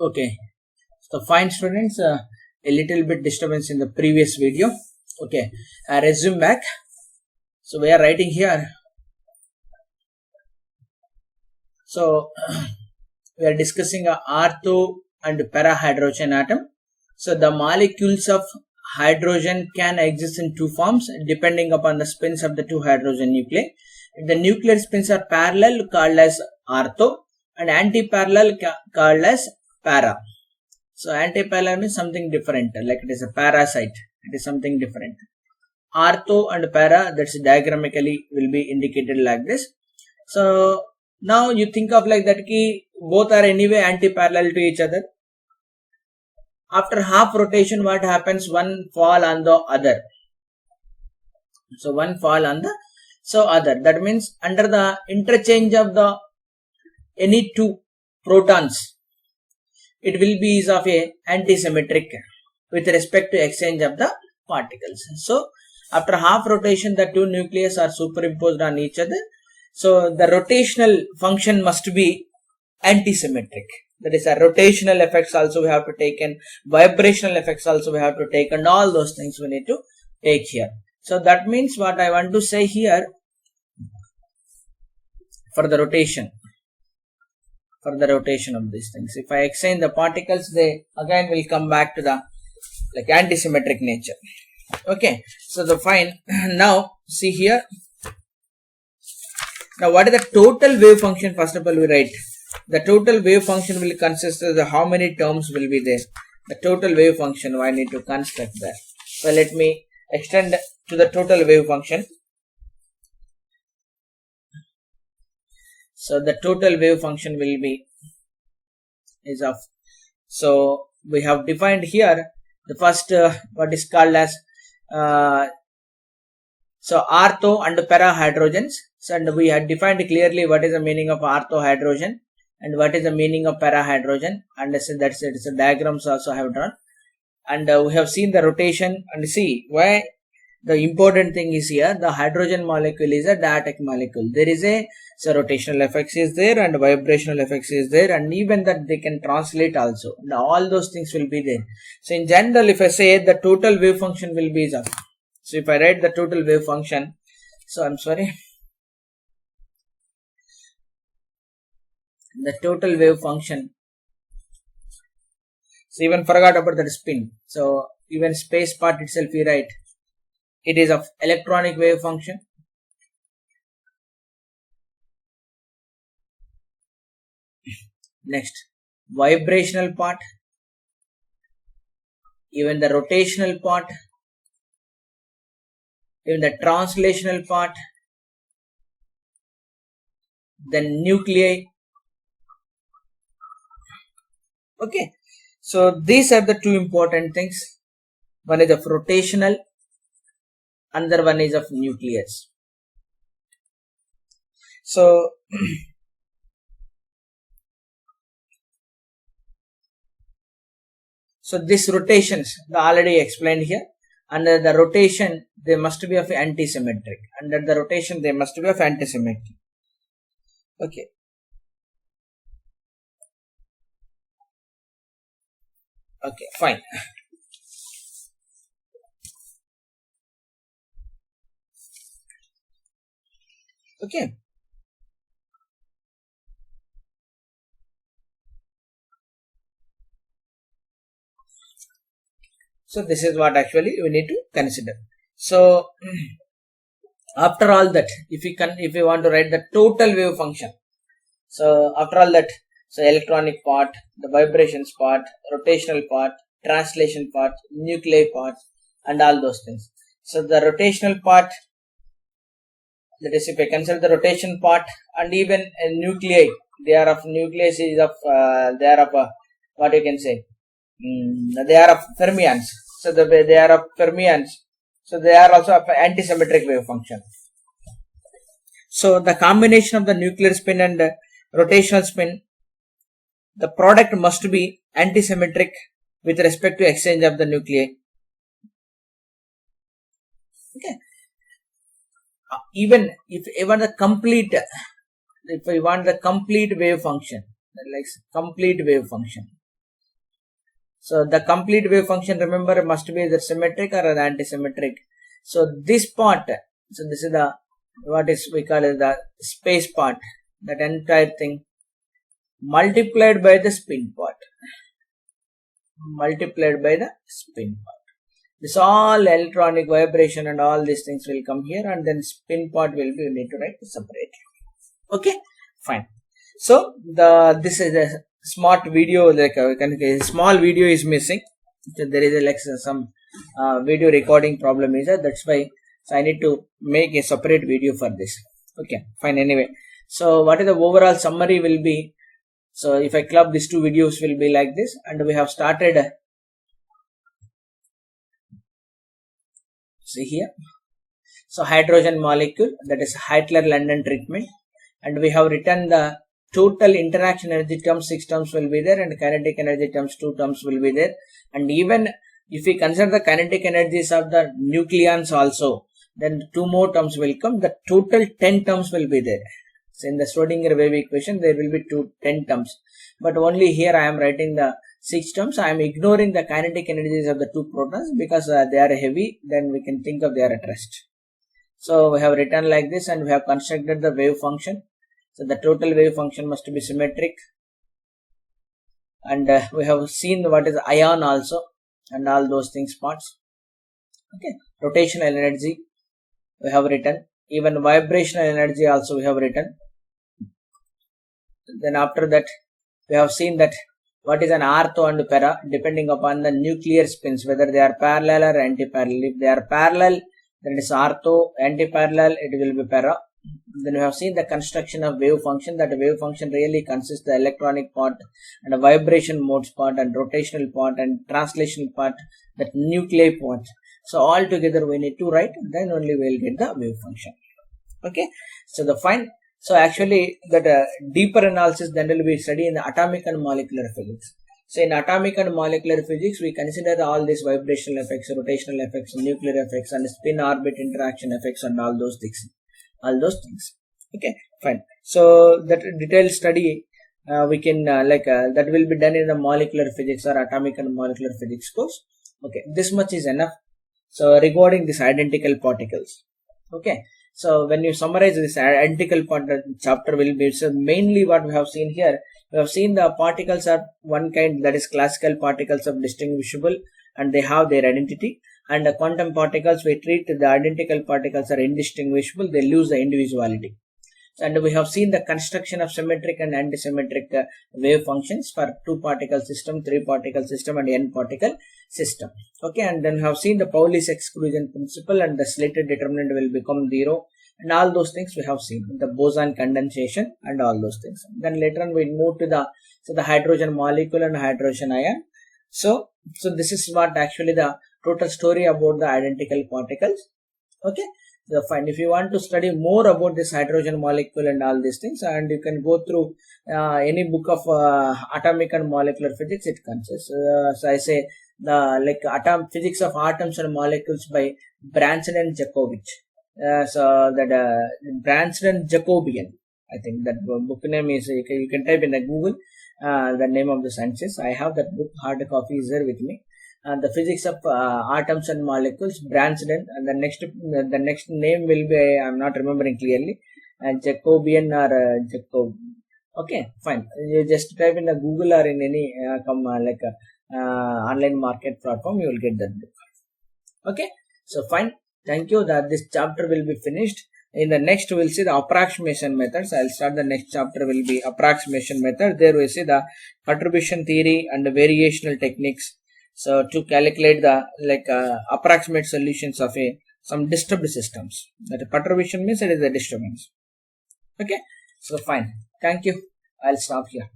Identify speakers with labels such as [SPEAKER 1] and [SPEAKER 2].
[SPEAKER 1] Okay, so fine students, a little bit disturbance in the previous video. Okay, resume back. So we are writing here. So we are discussing ortho and para hydrogen atom. So the molecules of hydrogen can exist in two forms depending upon the spins of the two hydrogen nuclei. If the nuclear spins are parallel, called as ortho, and anti-parallel called as para. So anti-parallel means something different, like it is a parasite. It is something different. Ortho and para, that's diagrammatically will be indicated like this. So now you think of like that ki both are anyway anti-parallel to each other. After half rotation, what happens? One fall on the other. So one fall on the other. That means under the interchange of the any two protons, it will be is of a antisymmetric with respect to exchange of the particles. So after half rotation, the two nuclei are superimposed on each other. So the rotational function must be antisymmetric. That is, a rotational effects also we have to take, and vibrational effects also we have to take, and all those things we need to take here. So that means what I want to say here, for the rotation of these things, if I exchange the particles, they again will come back to the like antisymmetric nature. Okay, so the fine. Now see here. Now what is the total wave function? First of all, we write the total wave function will consist of the how many terms will be there. The total wave function I need to construct that. So let me extend to the total wave function. So the total wave function will be is of. So we have defined here the first what is called as so ortho and para hydrogens. So and we had defined clearly what is the meaning of ortho hydrogen and what is the meaning of para hydrogen, and that's it. It's a diagrams also I have drawn, and we have seen the rotation, and see why the important thing is here the hydrogen molecule is a diatic molecule. There is a rotational effects is there and vibrational effects is there, and even that they can translate also. Now all those things will be there. So in general, if I say the total wave function will be of. So if I write the total wave function, so I'm sorry, the total wave function. So even forgot about that spin. So even space part itself we write. It is of electronic wave function. Next, vibrational part, even the rotational part, even the translational part, then nuclei. Okay, so these are the two important things. One is of rotational, another one is of nucleus. So so this rotations the already explained here. Under the rotation they must be of antisymmetric. Under the rotation they must be of antisymmetric. Okay. Okay, fine. Okay. So this is what actually we need to consider. So after all that, if we want to write the total wave function, so after all that, so electronic part, the vibrations part, rotational part, translation part, nuclei part, and all those things. So the rotational part, that is, if I consider the rotation part, and even nuclei, they are of nucleus is of they are of what you can say, they are of fermions. So they are of fermions. So they are also of antisymmetric wave function. So the combination of the nuclear spin and rotational spin, the product must be antisymmetric with respect to exchange of the nuclei. Okay. Even if we want the complete wave function, like complete wave function, So the complete wave function, remember, must be either symmetric or anti-symmetric. So this part, so this is the, what is we call it the space part, that entire thing multiplied by the spin part, multiplied by the spin part. This all electronic vibration and all these things will come here, and then spin part will be, you need to write separately. Okay, fine. So this is a smart video, like a small video is missing. So there is like some video recording problem is there. That's why I need to make a separate video for this. Okay, fine. Anyway, so what is the overall summary will be? So if I club these two videos will be like this, and we have started. See here. So hydrogen molecule, that is Heitler-London treatment, and we have written the total interaction energy terms, 6 terms will be there, and kinetic energy terms, 2 terms will be there. And even if we consider the kinetic energies of the nucleons also, then 2 more terms will come. The total 10 terms will be there. So in the Schrodinger wave equation, there will be 10 terms. But only here I am writing the 6 terms. I am ignoring the kinetic energies of the 2 protons because they are heavy. Then we can think of they are at rest. So we have written like this, and we have constructed the wave function. So the total wave function must be symmetric, and we have seen what is ion also, and all those things parts. Okay, rotational energy we have written, even vibrational energy also we have written. Then after that we have seen that what is an ortho and para, depending upon the nuclear spins, whether they are parallel or anti-parallel. If they are parallel, then it is ortho, anti-parallel it will be para. Then we have seen the construction of wave function, that wave function really consists the electronic part and a vibration modes part and rotational part and translational part, that nuclei part. So all together we need to write, then only we will get the wave function. Okay, so the fine. So actually that deeper analysis then will be studied in the atomic and molecular physics. So in atomic and molecular physics, we consider all these vibrational effects, rotational effects, nuclear effects, and spin orbit interaction effects, and all those things. Okay, fine. So that detailed study we can that will be done in the molecular physics or atomic and molecular physics course. Okay, this much is enough. So regarding this identical particles. Okay, so when you summarize this identical chapter will be, so mainly what we have seen here, we have seen the particles are one kind, that is classical particles of distinguishable, and they have their identity. And the quantum particles, we treat the identical particles are indistinguishable, they lose the individuality. And we have seen the construction of symmetric and antisymmetric wave functions for 2-particle system, 3-particle system, and n-particle system. Okay, and then we have seen the Pauli's exclusion principle, and the slated determinant will become 0, and all those things we have seen, the boson condensation and all those things. Then later on we move to the hydrogen molecule and hydrogen ion. So this is what actually the total story about the identical particles. Okay, so fine. If you want to study more about this hydrogen molecule and all these things, and you can go through any book of atomic and molecular physics, it consists. So I say the physics of atoms and molecules by Branson and Jacobian. So that Branson and Jacobian, I think that book name is, you can type in the Google the name of the sciences. I have that book, hard copy is there with me. The physics of atoms and molecules, Branson, and the next name will be, I am not remembering clearly, Jacobian or Jacob. Okay, fine. You just type in the Google or in any online market platform, you will get that book. Okay, so fine. Thank you. That this chapter will be finished. In the next, we will see the approximation methods. I will start the next chapter will be approximation method. There we see the perturbation theory and the variational techniques. So to calculate the approximate solutions of some disturbed systems. That perturbation means it is a disturbance. Okay, so fine. Thank you. I'll stop here.